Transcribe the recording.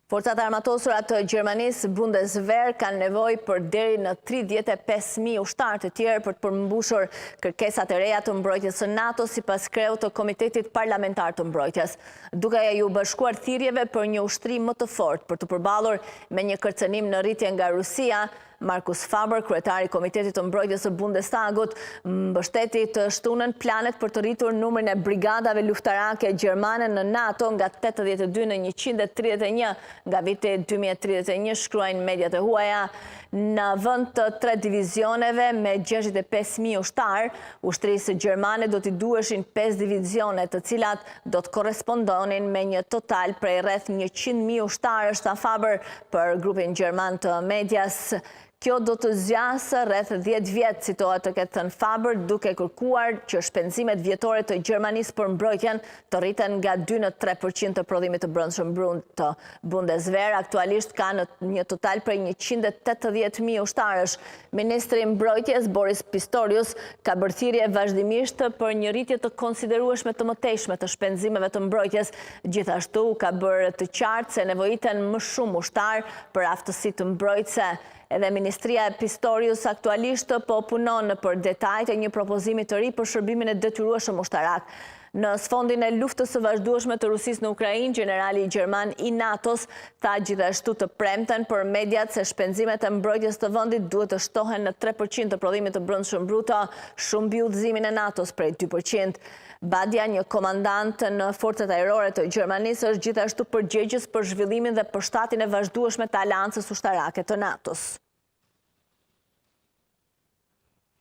Forcat armatosura të Gjermanisë Bundeswehr kanë nevojë për deri në 35.000 ushtarë të tjerë për të përmbushur kërkesat e reja të mbrojtjes së NATO sipas kreut të Komitetit Parlamentar të Mbrojtjes, duke u bashkuar thirrjeve për një ushtri më të fortë për të përballur me një kërcënim në rritje nga Rusia. Markus Faber, kryetari i Komitetit të Mbrojtjes së Bundestagut, mbështeti të shtunën planet për të rritur numrin e brigadave luftarake gjermane në NATO nga 82 në 131 nga viti 2031, shkruajnë mediat e huaja. Në vend të 3 divizioneve me 65.000 ushtarë, ushtrisë gjermane do t'i duheshin 5 divizione, të cilat do të korrespondonin me një total prej rreth 100.000 ushtarësh, tha Faber për grupin gjerman të medias. Kjo do të zgjasë rreth 10 vjet, citohet të ketë thënë Faber, duke kërkuar që shpenzimet vjetore të Gjermanisë për mbrojtjen të rriten nga 2 në 3% të prodhimit të brendshëm brut të Bundeswehr. Aktualisht ka në një total prej 180.000 ushtarësh. Ministri i Mbrojtjes Boris Pistorius ka bërë thirrje vazhdimisht për një rritje të konsiderueshme të mëtejshme të shpenzimeve të mbrojtjes. Gjithashtu ka bërë të qartë se nevojiten më shumë ushtarë për aftësi të mbrojtëse. Edhe Ministria e Pistorius aktualisht po punon për detajt e një propozimi të ri për shërbimin e detyrueshëm ushtarak. Në sfondin e luftës së vazhdueshme të Rusisë në Ukrainë, generali gjerman i NATO-s tha gjithashtu të premten për mediat se shpenzimet e mbrojtjes të vendit duhet të shtohen në 3% të prodhimit të brendshëm brut, shumë mbi udhëzimin e NATO-s prej 2%. Badja, një komandant në forcat ajrore të Gjermanisë, është gjithashtu përgjegjës për zhvillimin dhe përshtatin e vazhdueshme të aleancës ushtarake të NATO-s.